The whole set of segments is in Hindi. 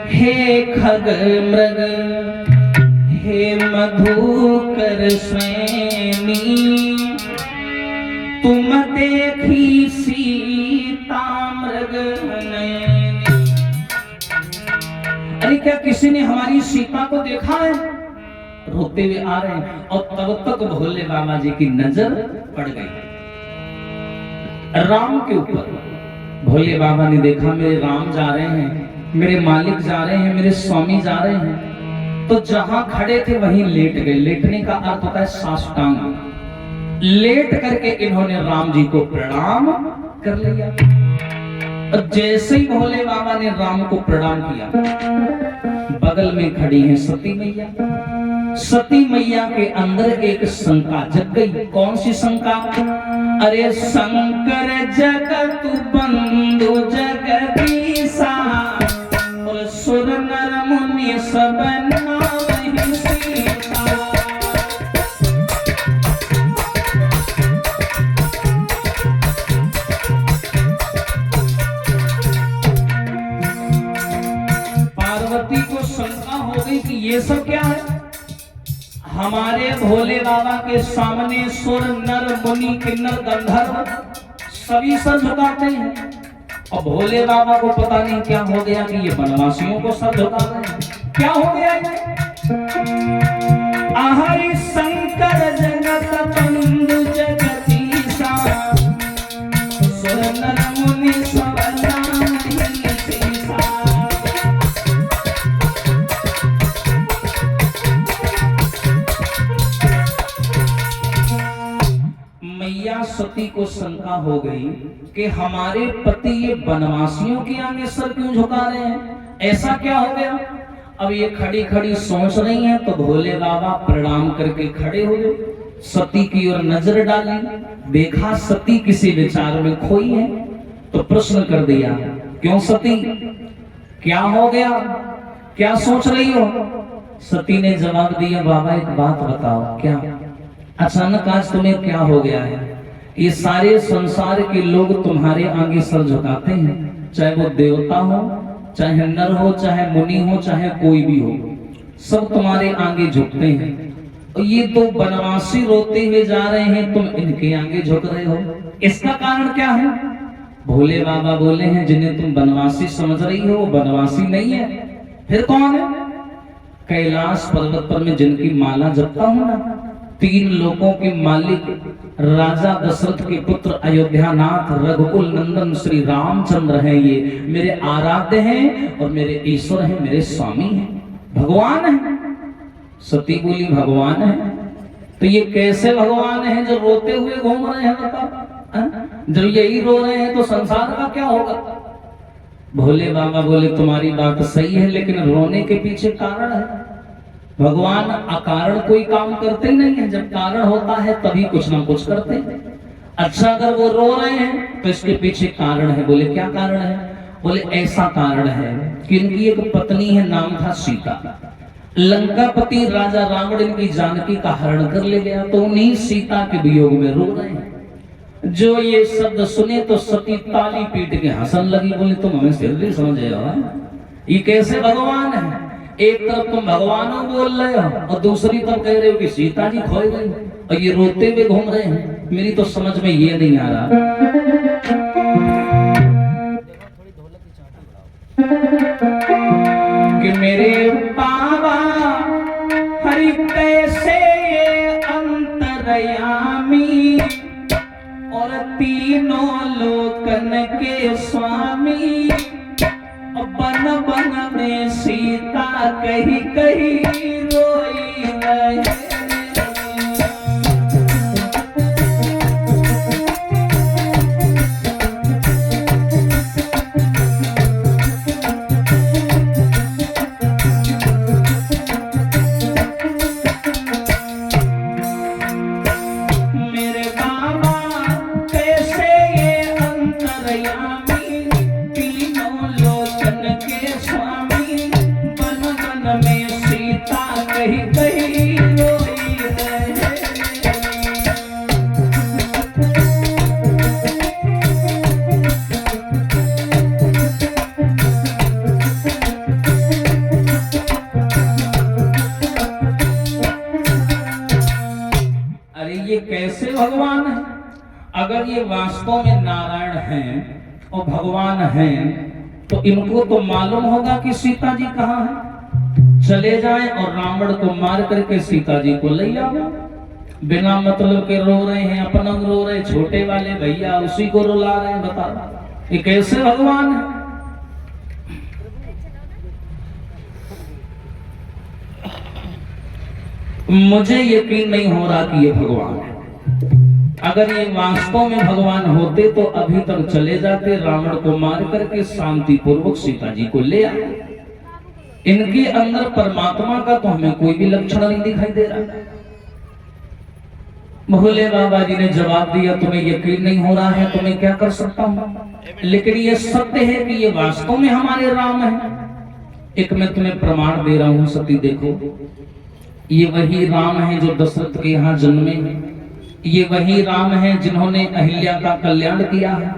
हे खग मृग हे मधुकर श्रेणी, तुम देखी सीता मृग नयनी। अरे क्या किसी ने हमारी सीता को देखा है? रोते हुए आ रहे हैं और तब तक भोले बाबा जी की नजर पड़ गई राम के ऊपर। भोले बाबा ने देखा मेरे राम जा रहे हैं, मेरे मालिक जा रहे हैं, मेरे स्वामी जा रहे हैं, तो जहां खड़े थे वहीं लेट गए। लेटने का अर्थ होता है साष्टांग। लेट करके इन्होंने राम जी को प्रणाम कर लिया। और जैसे ही भोले बाबा ने राम को प्रणाम किया, बगल में खड़ी है सती मैया। सती मैया के अंदर एक शंका जग गई। कौन सी शंका? अरे शंकर जगत बंधु जगदीशा, और सुर नर मुनि सब नामहि सीता। पार्वती को शंका हो गई कि ये सब क्या है? हमारे भोले बाबा के सामने सुर नर मुनि किन्नर गंधर्व सभी सर झुकाते हैं, और भोले बाबा को पता नहीं क्या हो गया कि ये बनवासियों को सर झुका रहे हैं। क्या हो गया ये? हरि शंकर जगत बंधु जगदीशा, सुर नर मुनि सब नामहि सीता। मैया सती को शंका हो गई कि हमारे पति ये बनवासियों के आगे सर क्यों झुका रहे हैं? ऐसा क्या हो गया? अब ये खड़ी खड़ी सोच रही हैं, तो भोले बाबा प्रणाम करके खड़े हो गए, सती की ओर नजर डाली, देखा सती किसी विचार में खोई है, तो प्रश्न कर दिया, क्यों सती, क्या हो गया, क्या सोच रही हो? सती ने जवाब दिया, बाबा एक बात बताओ। क्या? अचानक आज तुम्हें क्या हो गया है? ये सारे संसार के लोग तुम्हारे आगे सर झुकाते हैं, चाहे वो देवता हो, चाहे नर हो, चाहे मुनि हो, चाहे कोई भी हो, सब तुम्हारे आगे झुकते हैं। और ये तो बनवासी रोते हुए जा रहे हैं, तुम इनके आगे झुक रहे हो, इसका कारण क्या है? भोले बाबा बोले हैं, जिन्हें तुम बनवासी समझ रही हो वो बनवासी नहीं है, फिर कौन है? कैलाश पर्वत पर मैं जिनकी माला जपता हूं ना, 3 लोकों के मालिक राजा दशरथ के पुत्र अयोध्यानाथ रघुकुल नंदन श्री रामचंद्र हैं। ये मेरे आराध्य हैं और मेरे ईश्वर हैं, मेरे स्वामी हैं, भगवान हैं। सती बोली भगवान है? तो ये कैसे भगवान हैं जो रोते हुए घूम रहे हैं? बताओ, जब यही रो रहे हैं तो संसार का क्या होगा? भोले बाबा बोले तुम्हारी बात सही है, लेकिन रोने के पीछे कारण है। भगवान अकारण कोई काम करते नहीं है, जब कारण होता है तभी कुछ ना कुछ करते हैं। अच्छा, अगर वो रो रहे हैं तो इसके पीछे कारण है। बोले क्या कारण है? बोले ऐसा कारण है कि इनकी एक पत्नी है, नाम था सीता। लंकापति राजा रावण इनकी जानकी का हरण कर ले गया, तो उन्हीं सीता के वियोग में रो रहे हैं। जो ये शब्द सुने तो सती ताली पीट के हंसन लगी, बोले तुम हमें सिर नहीं समझे हो, ये कैसे भगवान है? एक तरफ तुम भगवानों बोल रहे हो और दूसरी तरफ कह रहे हो कि सीता जी खोई गई, और ये रोते हुए घूम रहे हैं। मेरी तो समझ में ये नहीं आ रहा। कि मेरे बाबा हरि कैसे अंतर्यामी और तीनों लोकन के स्वामी, बन बन में सीता कहीं कहीं रोई रहे। मेरे बाबा कैसे ये अंतर्यामी, तीनों लोकन के स्वामी, बन बन में सीता भगवान है? अगर ये वास्तव में नारायण हैं और भगवान हैं तो इनको तो मालूम होगा कि सीता जी कहाँ है। चले जाएं और रावण को मार करके सीता जी को ले आओ। बिना मतलब के रो रहे हैं, अपना रो रहे, छोटे वाले भैया उसी को रुला रहे हैं। बता ये कैसे भगवान है? मुझे यकीन नहीं हो रहा कि ये भगवान है। अगर ये वास्तव में भगवान होते तो अभी तक चले जाते, रावण को मार करके शांति पूर्वक सीता जी को ले आए। इनके अंदर परमात्मा का तो हमें कोई भी लक्षण नहीं दिखाई दे रहा। भोले बाबा जी ने जवाब दिया, तुम्हें यकीन नहीं हो रहा है तो मैं क्या कर सकता हूँ, लेकिन ये सत्य है कि ये वास्तव में हमारे राम है। एक मैं तुम्हें प्रमाण दे रहा हूँ सती, देखो ये वही राम है जो दशरथ के यहाँ जन्मे, ये वही राम है जिन्होंने अहिल्या का कल्याण किया है,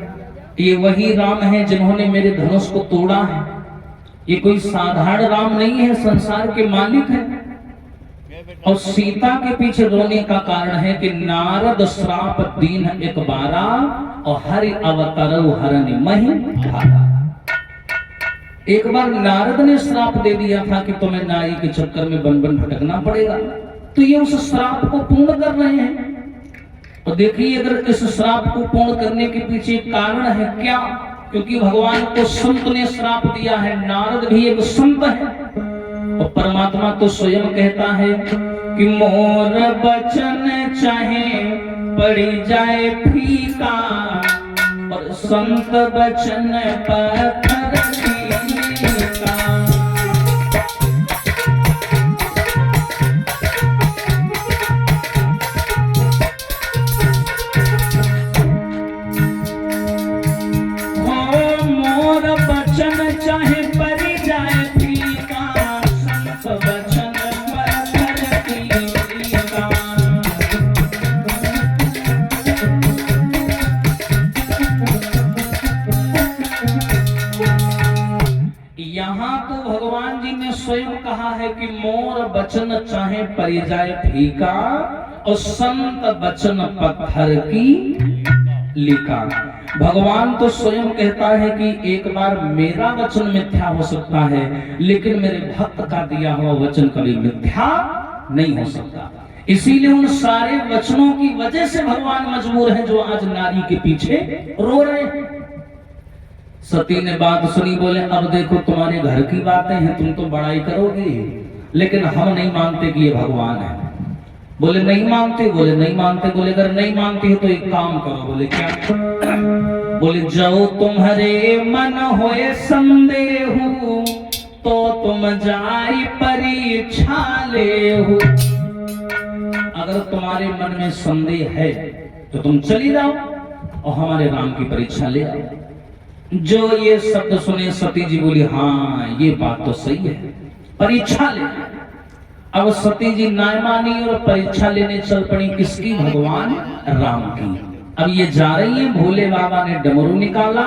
ये वही राम है जिन्होंने मेरे धनुष को तोड़ा है। ये कोई साधारण राम नहीं है, संसार के मालिक है। और सीता के पीछे रोने का कारण है कि नारद श्राप दीन एक बारा और हरि अवतार हरनि महि धारा। एक बार नारद ने श्राप दे दिया था कि तुम्हें नारी के चक्कर में बन बन भटकना पड़ेगा, तो ये उस श्राप को पूर्ण कर रहे हैं। और देखिए अगर इस श्राप को पूर्ण करने के पीछे कारण है क्या, क्योंकि भगवान को संत ने श्राप दिया है, नारद भी एक संत है। और परमात्मा तो स्वयं कहता है कि मोर बचन चाहे पड़ी जाए फीका और संत बचन पत्थर फीका। यहाँ तो भगवान जी ने स्वयं कहा है कि मोर बचन चाहे परी जाए फीका और संत बचन पत्थर की लिखा। भगवान तो स्वयं कहता है कि एक बार मेरा वचन मिथ्या हो सकता है, लेकिन मेरे भक्त का दिया हुआ वचन कभी मिथ्या नहीं हो सकता। इसीलिए उन सारे वचनों की वजह से भगवान मजबूर है जो आज नारी के पीछे रो रहे हैं। सती ने बात सुनी, बोले अब देखो तुम्हारे घर की बातें हैं, तुम तो बड़ाई करोगे, लेकिन हम नहीं मानते कि ये भगवान है। बोले नहीं मानते, बोले नहीं मानते। बोले अगर नहीं मानते हो तो एक काम करो। बोले क्या? बोले जो तुम्हारे मन होए संदेह तो तुम जाई परीक्षा ले हो। अगर तुम्हारे मन में संदेह है तो तुम चली जाओ और हमारे राम की परीक्षा ले आओ। जो ये शब्द सुने सती जी बोली हाँ ये बात तो सही है, परीक्षा ले। अब सती जी ना मानी और परीक्षा लेने चल पड़ी किसकी? भगवान राम की। अब ये जा रही है, भोले बाबा ने डमरू निकाला,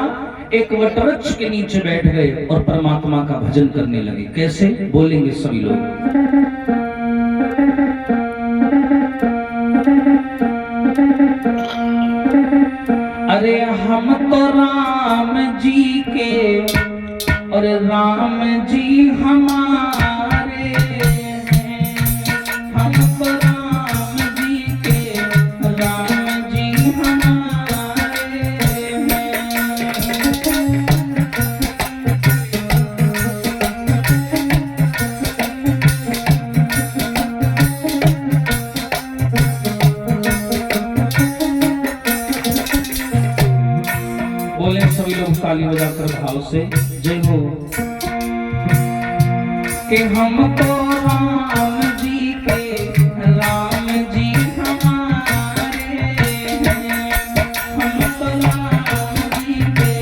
एक वटवृक्ष के नीचे बैठ गए और परमात्मा का भजन करने लगे। कैसे बोलेंगे सभी लोग? अरे हम तो राम जी के और राम जी हमारे हैं। हम तो राम जी के राम जी हमारे हैं। बोले सभी लोग ताली बजाकर भाव से जय हो। कि हम तो राम जी के राम जी हमारे हैं। हम तो राम जी के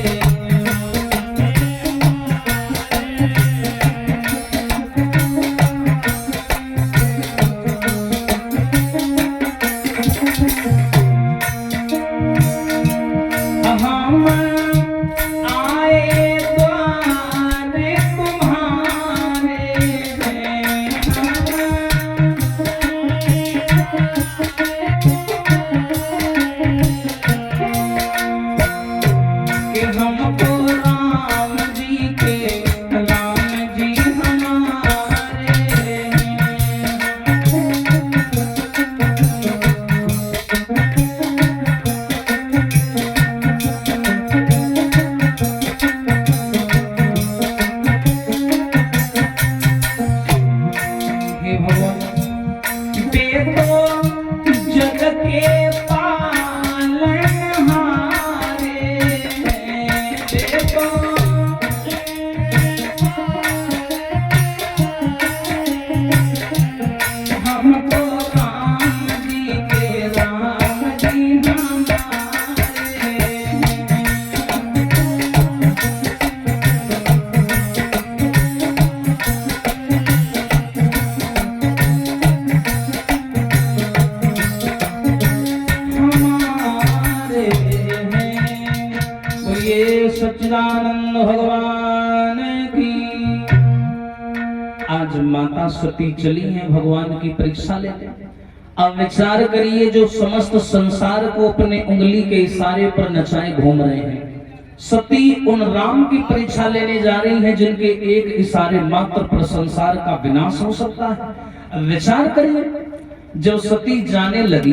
हम आए द्वारे तुम्हारे हैं। आज माता सती चली हैं भगवान की परीक्षा लेने। अब विचार करिए, जो समस्त संसार को अपने उंगली के इशारे पर नचाए घूम रहे हैं, सती उन राम की परीक्षा लेने जा रही हैं जिनके एक इशारे मात्र पर संसार का विनाश हो सकता है। अब विचार करिए, जब सती जाने लगी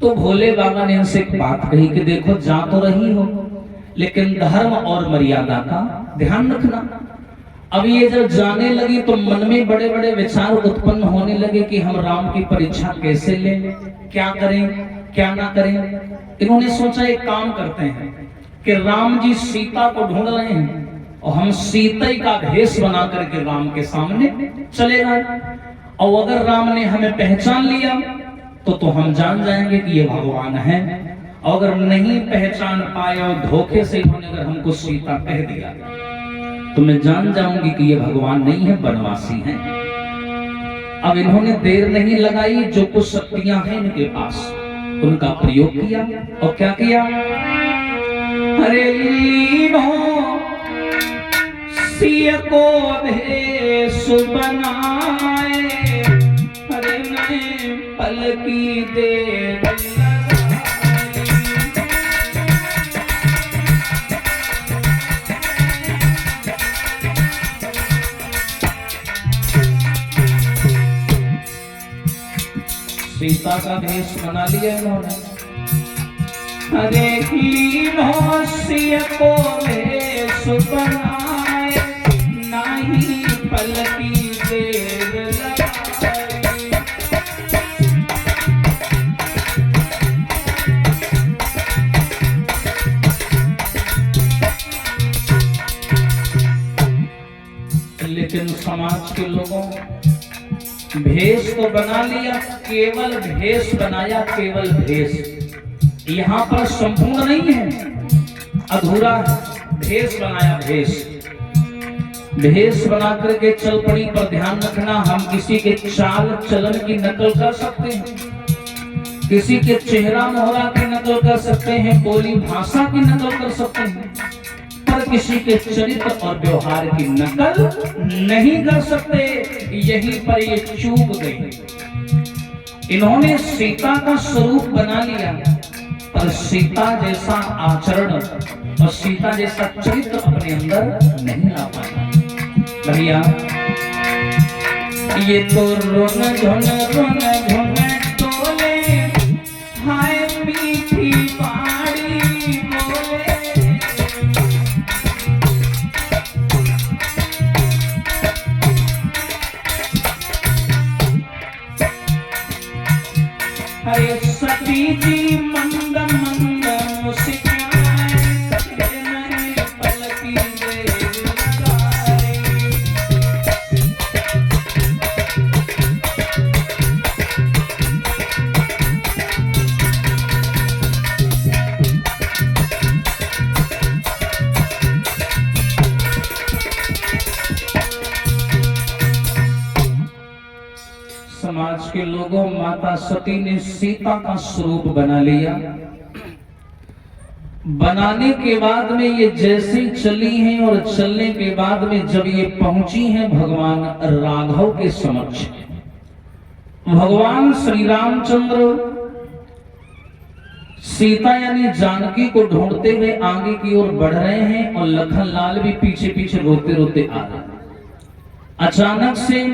तो भोले बाबा ने इनसे एक बात कही कि देखो जा तो रही हो, लेकिन धर्म और मर्यादा का ध्यान रखना। अब ये जब जाने लगी तो मन में बड़े बड़े विचार उत्पन्न होने लगे कि हम राम की परीक्षा कैसे लें, क्या करें क्या ना करें। इन्होंने सोचा एक काम करते हैं कि राम जी सीता को ढूंढ रहे हैं और हम सीता का भेष बना करके राम के सामने चले गए, और अगर राम ने हमें पहचान लिया तो हम जान जाएंगे कि ये भगवान है, और अगर नहीं पहचान पाए और धोखे से इन्होंने अगर हमको सीता कह दिया तो मैं जान जाऊंगी कि ये भगवान नहीं है, बनवासी हैं। अब इन्होंने देर नहीं लगाई, जो कुछ शक्तियां हैं इनके पास उनका प्रयोग किया। और क्या किया? अरे लीनो सिय को भेष बनाए, अरे मैं पलकी दे सीता का भेष बना लिया इन्होंने। अरे लीनो सिय को भेष बनाए, नहीं पलकी देर लगाई। लेकिन समाज के लोगों भेष तो बना लिया, केवल भेष बनाया, केवल भेष। यहाँ पर संपूर्ण नहीं है, अधूरा भेष बनाया। भेष बना करके चल पड़ी। पर ध्यान रखना, हम किसी के चाल चलन की नकल कर सकते हैं, किसी के चेहरा मोहरा की नकल कर सकते हैं, बोली भाषा की नकल कर सकते हैं, पर किसी के चरित्र और व्यवहार की नकल नहीं कर सकते। यहीं पर ये चूक गई। इन्होंने सीता का स्वरूप बना लिया, पर सीता जैसा आचरण और सीता जैसा चरित्र अपने अंदर नहीं ला पाया। भैया ये तो रोन झुन टोले, हाय मीठी बाड़ी बोले। अरे सती जी मंद मंद मुस्काए, मैं पलकी दे लगाई। समाज के लोगों, माता सती ने सीता का स्वरूप बना लिया। बनाने के बाद में ये जैसे चली हैं और चलने के बाद में जब ये पहुंची हैं भगवान राघव के समक्ष, भगवान श्री रामचंद्र सीता यानी जानकी को ढूंढते हुए आगे की ओर बढ़ रहे हैं और लखन लाल भी पीछे पीछे रोते रोते आ रहे हैं। अचानक से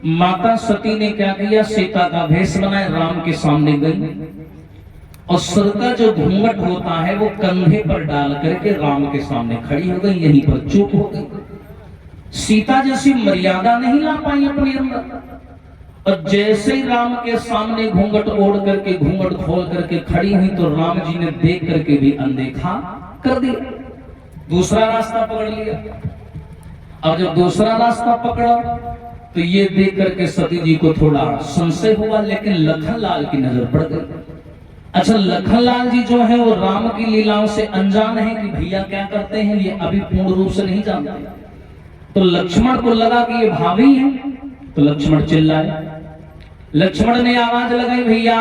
माता सती ने क्या किया? सीता का भेष बनाया, राम के सामने गई और सर का जो घूंघट होता है वो कंधे पर डाल करके राम के सामने खड़ी हो गई। यहीं पर चुप हो गई। सीता जैसी मर्यादा नहीं ला पाई अपने अंदर, और जैसे ही राम के सामने घूंघट ओढ़ करके घूंघट खोल करके खड़ी हुई तो राम जी ने देख करके भी अनदेखा कर दिया, दूसरा रास्ता पकड़ लिया। अब जब दूसरा रास्ता पकड़ा तो ये देख करके सती जी को थोड़ा संशय हुआ, लेकिन लखन लाल की नजर पड़ गई। अच्छा, लखन लाल जी जो है वो राम की लीलाओं से अनजान है कि भैया क्या करते हैं, ये अभी पूर्ण रूप से नहीं जानते। तो लक्ष्मण को लगा कि ये भाभी है, तो लक्ष्मण चिल्लाए। लक्ष्मण ने आवाज लगाई, भैया।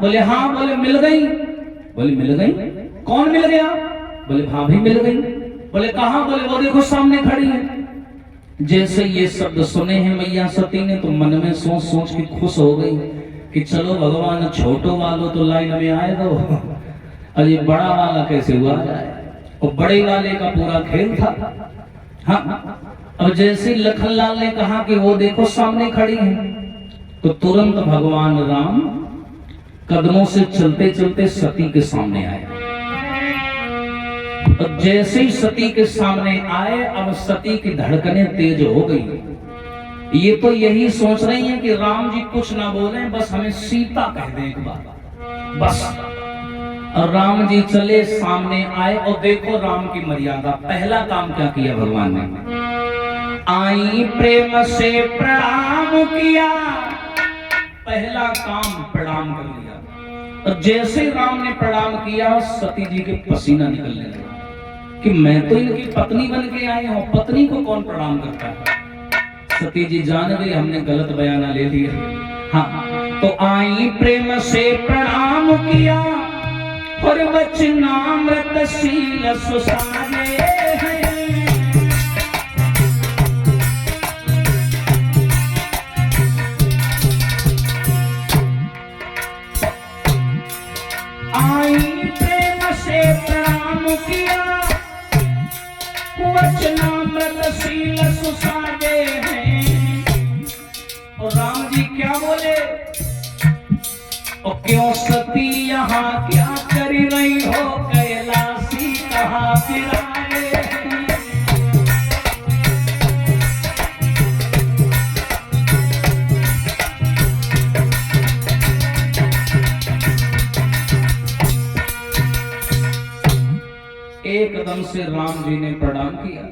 बोले हाँ। बोले मिल गई? बोले मिल गई। कौन मिल गया? बोले भाभी मिल गई। बोले कहाँ? बोले वो देखो सामने खड़ी है। जैसे ये शब्द सुने हैं मैया सती ने तो मन में सोच सोच के खुश हो गई कि चलो भगवान, छोटो वालो तो लाइन में आए दो, अरे बड़ा वाला कैसे हुआ जाए। और बड़े वाले का पूरा खेल था। हाँ, और जैसे लखनलाल ने कहा कि वो देखो सामने खड़ी है, तो तुरंत भगवान राम कदमों से चलते चलते सती के सामने आए। और जैसे ही सती के सामने आए, अब सती की धड़कनें तेज हो गई। ये तो यही सोच रही हैं कि राम जी कुछ ना बोले, बस हमें सीता कह दें एक बार, बस। और राम जी चले, सामने आए, और देखो राम की मर्यादा। पहला काम क्या किया भगवान ने? आई प्रेम से प्रणाम किया। पहला काम प्रणाम कर लिया। और जैसे राम ने प्रणाम किया, सती जी के पसीना निकलने लगा कि मैं तो इनकी पत्नी बन के आई हूं, पत्नी को कौन प्रणाम करता है। सती जी जान गई हमने गलत बयाना ले लिया। हाँ, तो आई प्रेम से प्रणाम किया और वचनामृतशील सुसाने हैं। आई प्रेम से प्रणाम किया, वचनामृतशील सुसाने हैं। और राम जी क्या बोले? और क्यों सती यहाँ क्या कर रही हो, कैलाशी कहाँ फिराए हैं। एकदम से राम जी ने प्रणाम किया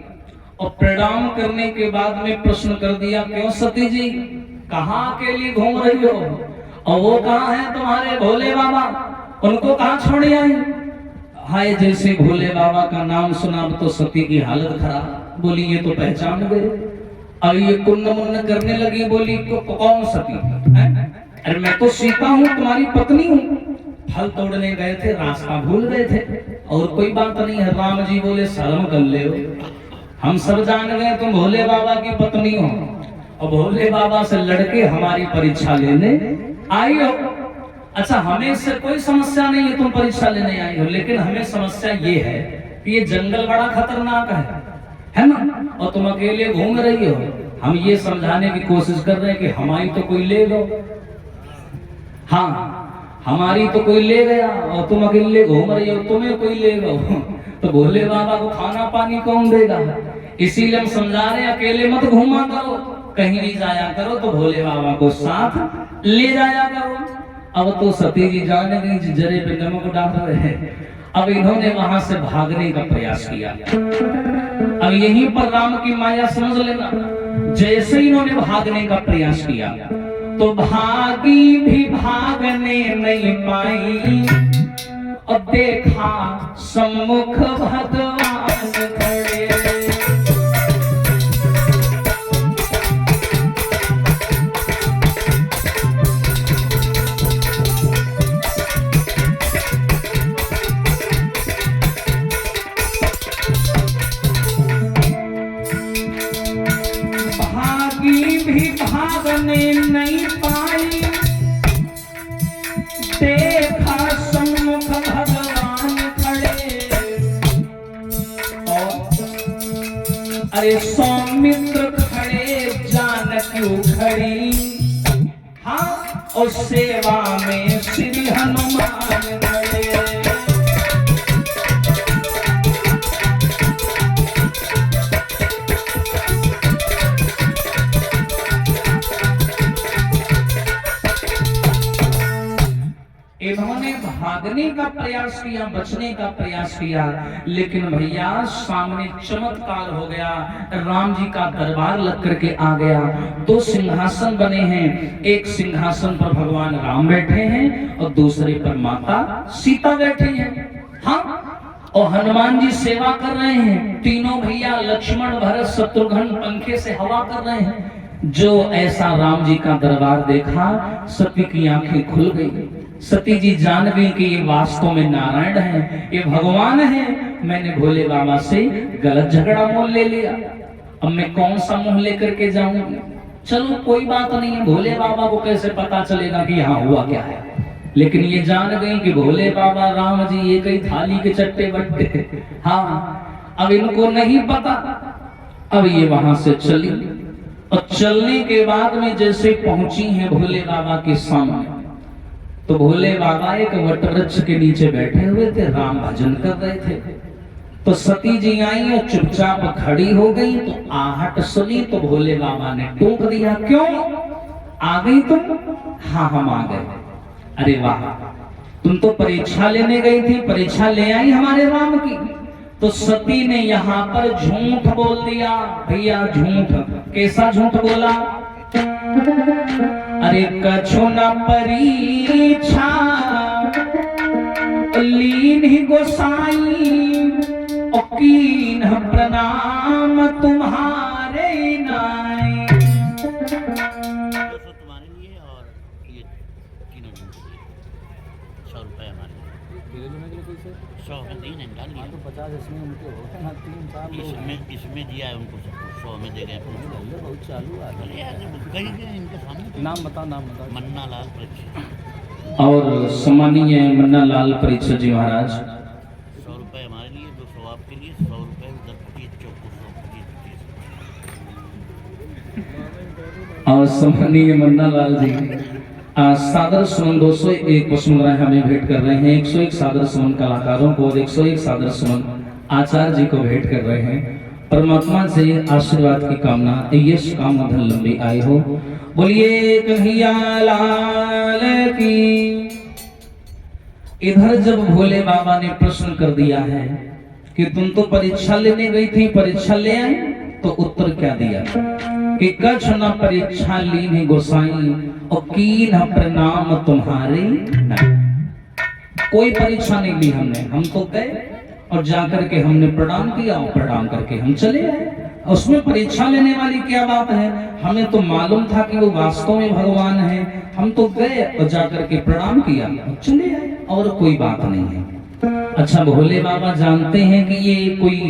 और प्रणाम करने के बाद में प्रश्न कर दिया, क्यों सती जी कहाँ के लिए घूम रही हो, और वो कहाँ है तुम्हारे भोले बाबा, उनको कहाँ छोड़ आई। हाय, जैसे भोले बाबा का नाम सुना तो सती की हालत खराब। बोली ये तो पहचान गए। अब ये कुन्न मुन्न करने लगी। बोली कौन सती? अरे मैं तो सीता हूँ, तुम्हारी पत्नी हूँ। फल तोड़ने गए थे, रास्ता भूल गए थे, और कोई बात नहीं है। राम जी बोले शर्म कर ले, हम सब जान गए तुम भोले बाबा की पत्नी हो, और भोले बाबा से लड़के हमारी परीक्षा लेने आई हो। अच्छा, हमें इससे कोई समस्या नहीं है, तुम परीक्षा लेने आई हो, लेकिन हमें समस्या ये है कि ये जंगल बड़ा खतरनाक है ना, और तुम अकेले घूम रही हो। हम ये समझाने की कोशिश कर रहे हैं कि हमारी तो कोई ले लो। हाँ, हमारी तो कोई ले गया और तुम अकेले घूम रही हो, तुम्हें कोई ले गया तो भोले बाबा को खाना पानी कौन देगा। इसीलिए हम समझा रहे हैं अकेले मत घूमा करो, कहीं भी जाया करो तो भोले बाबा को साथ ले जाया करो। अब तो सती जी जान गई, जरे पे नमक डाल रहे हैं। अब इन्होंने वहां से भागने का प्रयास किया। अब यहीं पर राम की माया समझ लेना। जैसे इन्होंने भागने का प्रयास किया तो भागी भी भागने नहीं पाई, और देखा सम्मुख भगवान खड़े। भागी भी भागने नहीं पाई, देखा सम्मुख भगवान खड़े। और अरे सौमित्र खड़े, जान क्यों खड़ी। हाँ, और सेवा में श्री हनुमान खड़े। इन्होंने भागने का प्रयास किया, बचने का प्रयास किया, लेकिन भैया सामने चमत्कार हो गया। राम जी का दरबार लग करके आ गया। दो सिंहासन बने हैं, एक सिंहासन पर भगवान राम बैठे हैं और दूसरे पर माता सीता बैठी हैं। हाँ, और हनुमान जी सेवा कर रहे हैं। तीनों भैया लक्ष्मण भरत शत्रुघ्न पंखे से हवा कर रहे हैं। जो ऐसा राम जी का दरबार देखा, सती की आंखें खुल गई। सती जी जान गई कि ये वास्तव में नारायण है, ये भगवान है। मैंने भोले बाबा से गलत झगड़ा मोल ले लिया। अब मैं कौन सा मुंह लेकर के जाऊंगी? चलो कोई बात नहीं है, भोले बाबा को कैसे पता चलेगा कि यहाँ हुआ क्या है, लेकिन ये जान गई कि भोले बाबा राम जी ये कई थाली के चट्टे बट्टे। हाँ, अब इनको नहीं पता। अब ये वहां से चली और चलने के बाद में जैसे पहुंची हैं भोले बाबा के सामने, तो भोले बाबा एक वटवृक्ष के नीचे बैठे हुए थे, राम भजन कर रहे थे। तो सती जी आई और चुपचाप खड़ी हो गई। तो आहट सुनी तो भोले बाबा ने टोक दिया, क्यों आ गई तुम? हाँ हम आ गए। अरे वाह, तुम तो परीक्षा लेने गई थी, परीक्षा ले आई हमारे राम की। तो सती ने यहाँ पर झूठ बोल दिया। भैया झूठ, कैसा झूठ बोला? अरे कछु न परीक्षा लीन ही गोसाई, कीन प्रणाम तुम्हारे नाई। तुम्हारे लिए और ये तीनों दिन के लिए 100 रुपये हमारे लिए। 100 में दिन डाल दिया तो 50 इसमें उनके होते हैं 3-4 इसमें दिया है उनको सबको 100 में दे गए। बहुत चालू आ इनके सामने नाम बता मन्ना लाल परीक्षा। और सम्मानीय मन्ना लाल परीक्षा जी महाराज, 100 रुपये हमारे लिए, 200 आपके लिए, 100 रुपये उधर और सम्मानीय मन्ना लाल जी सादर सुमन 201 वसुंधरा हमें भेंट कर रहे हैं। 101 सादर सुमन कलाकारों को और 101 सादर सुमन आचार्य जी को भेंट कर रहे हैं। परमात्मा से आशीर्वाद की कामना, यश कामना धन लंबी आयु हो। बोलिए कन्हैया लाल की। इधर जब भोले बाबा ने प्रश्न कर दिया है कि तुम तो परीक्षा लेने गई थी, परीक्षा ले आई, तो उत्तर क्या दिया कि कछ न परीक्षा लीन गोसाई और कीन प्रणाम तुम्हारे नहीं। कोई परीक्षा नहीं ली हमने, हम तो गए और जाकर के हमने प्रणाम किया और प्रणाम करके हम चले आए। उसमें परीक्षा लेने वाली क्या बात है? हमें तो मालूम था कि वो वास्तव में भगवान है। हम तो गए और जाकर के प्रणाम किया और चले आए, और कोई बात नहीं है। अच्छा, भोले बाबा जानते हैं कि ये कोई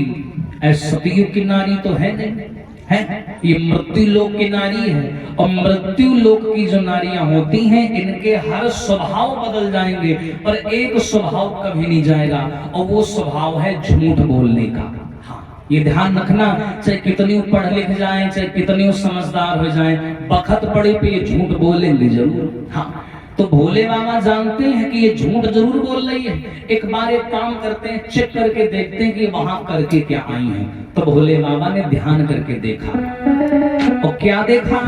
सतयुग की नारी तो है नहीं, है ये मृत्यु लोक की नारी है। और मृत्यु लोक की जो नारियां होती हैं, इनके हर स्वभाव बदल जाएंगे, पर एक स्वभाव कभी नहीं जाएगा, और वो स्वभाव है झूठ बोलने का। हाँ, ये ध्यान रखना, चाहे कितनी पढ़ लिख जाए, चाहे कितनी समझदार हो जाए, बखत पड़े पे ये झूठ बोलेंगे जरूर। हाँ, तो भोले बाबा जानते हैं कि ये झूठ जरूर बोल रही है। एक बार एक काम करते हैं, चेक करके देखते हैं कि वहां करके क्या आई हैं। तो भोले बाबा ने ध्यान करके देखा, और क्या देखा?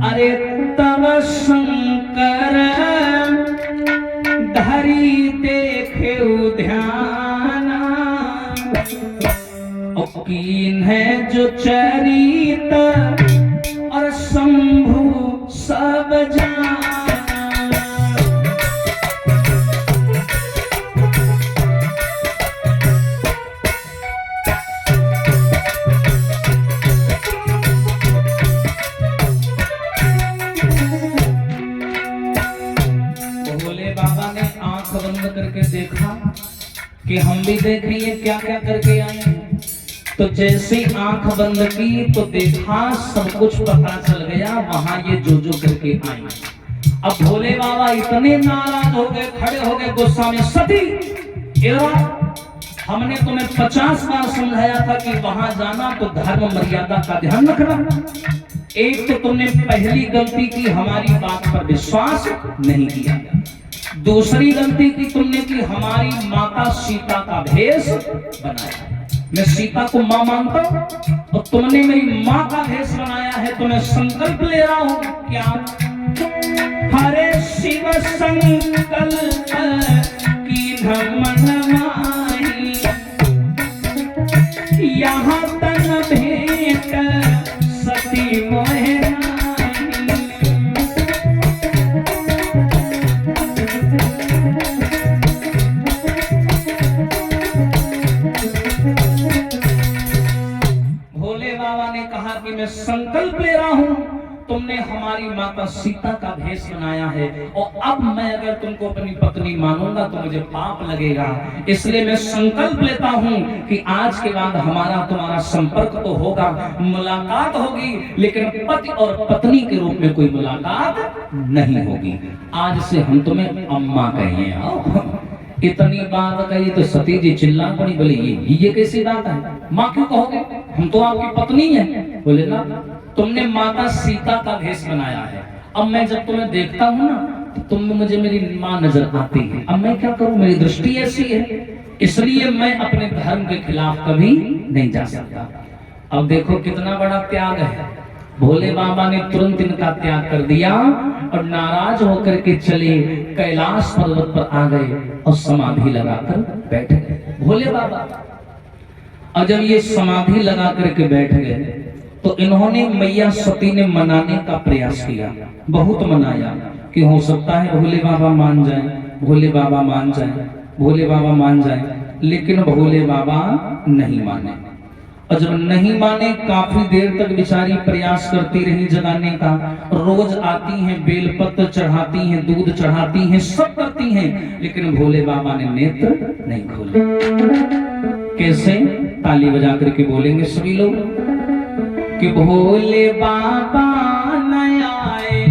अरे तब शंकर धरी देखे ध्यान, और कीन है जो चरित और शंभु सब जान। करके देखा कि हम भी देखेंगे क्या क्या करके आए हैं। तो जैसे आंख बंद की तो देखा, सब कुछ पता चल गया, वहां ये जो करके आई। अब भोले बाबा इतने नाराज हो गए, खड़े हो गए गुस्सा में, सती हमने तुम्हें 50 बार समझाया था कि वहां जाना तो धर्म मर्यादा का ध्यान रखना। एक तो तुमने पहली गलती की, हमारी बात पर विश्वास नहीं किया। दूसरी गलती की तुमने की, हमारी माता सीता का भेष बनाया। मैं सीता को मां मानता हूं और तुमने मेरी मां का भेष बनाया है। तो मैं संकल्प ले रहा हूं, क्या? हरे शिव संकल्प की मन माही, यहाँ तन भेंट सती मोहे। मैं संकल्प ले रहा हूं तुमने हमारी माता सीता का भेष बनाया है, और अब मैं अगर तुमको अपनी पत्नी मानूंगा तो मुझे पाप लगेगा। इसलिए मैं संकल्प लेता हूं कि आज के बाद हमारा तुम्हारा संपर्क तो होगा, मुलाकात होगी, लेकिन पति और पत्नी के रूप में कोई मुलाकात नहीं होगी। आज से हम तुम्हें अम्मा कहेंगे। आओ, इतनी बात कही तो सती जी चिल्ला पड़ी, बोले ये कैसी बात है, माँ क्यों कहोगे, हम तो आपकी पत्नी हैं। बोले ना, तुमने माता सीता का भेष बनाया है, अब मैं जब तुम्हें देखता हूँ ना तो तुम मुझे मेरी माँ नजर आती है, अब मैं क्या करूँ, मेरी दृष्टि ऐसी है, इसलिए मैं अपने धर्म के खिलाफ कभी नहीं जा सकता। अब देखो कितना बड़ा त्याग है। भोले बाबा ने तुरंत इनका त्याग कर दिया और नाराज होकर के चले कैलाश पर्वत पर आ गए और समाधि लगाकर बैठ गए भोले बाबा। और जब ये समाधि लगा करके बैठ गए तो इन्होंने मैया सती ने मनाने का प्रयास किया, बहुत मनाया कि हो सकता है भोले बाबा मान जाए, भोले बाबा मान जाए, भोले बाबा मान जाए, लेकिन भोले बाबा नहीं माने। और जब नहीं माने, काफी देर तक बेचारी प्रयास करती रही जगाने का, रोज आती हैं, बेलपत्र चढ़ाती हैं, दूध चढ़ाती हैं, सब करती हैं, लेकिन भोले बाबा ने नेत्र नहीं खोले। कैसे? ताली बजा करके बोलेंगे सभी लोग कि भोले बाबा न आए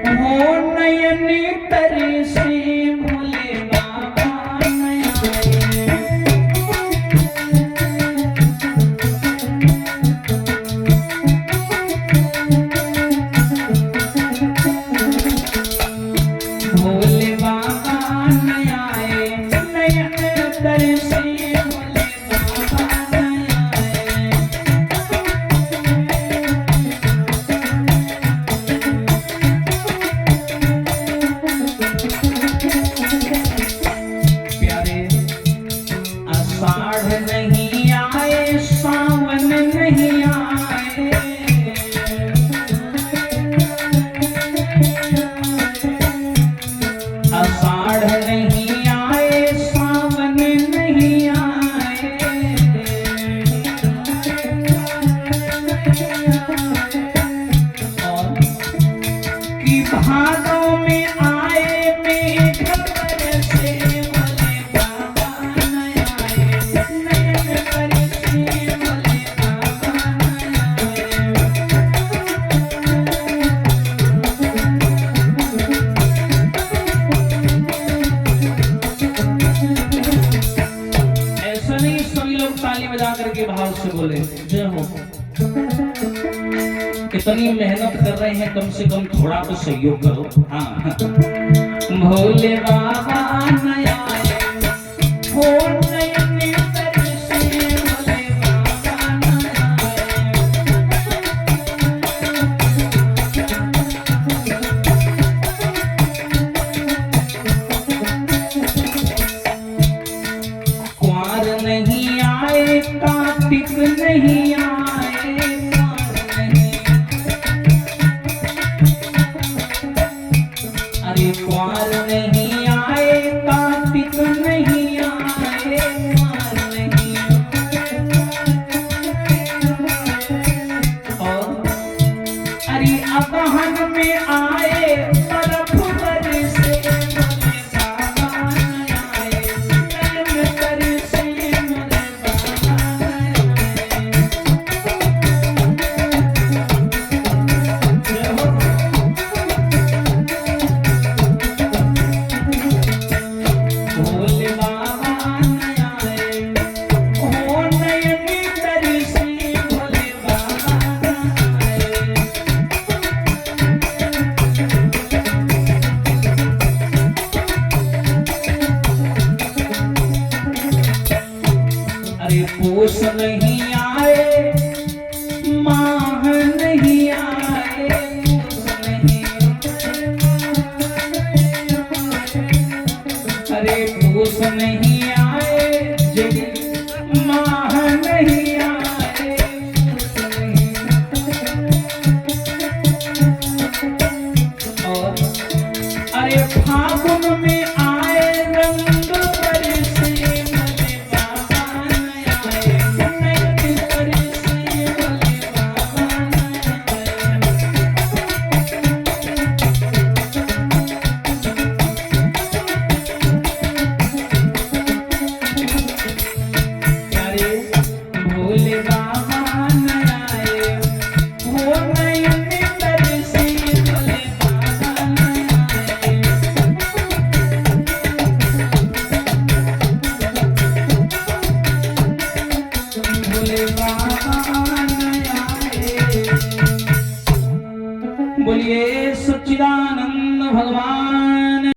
हो नयन तरे से, भोले बाबा न आए। भोले बाबा न आए नयन तरे से, भोले बाबा न आए। प्यारे, आषाढ़ नहीं आए, सावन नहीं आए, आषाढ़ नहीं आए, सावन नहीं आए, और कि भादों में आए मेघ बरसे, भोले बाबा न आए नयन बरसे, भोले बाबा न आए। ऐसा नहीं, सभी लोग ताली बजा करके भाव से बोले जय हो। कितनी मेहनत कर रहे हैं, कम से कम थोड़ा तो सहयोग करो। हाँ, भोले बाबा न आए हो नयन तरसे, भोले बाबा न आए। कुंवर नहीं आए, कार्तिक नहीं आए, कुंवर नहीं, अरे कुंवर नहीं आए, कार्तिक नहीं आए, कुंवर नहीं। और अरे अगहन में आए, बर्फ बरसे, भोले बाबा न आए नयन तरसे, भोले बाबा न आए। भोले बाबा न आए हो नयन तरसे, भोले बाबा न आए। अरे पोष नहीं आए, माह नहीं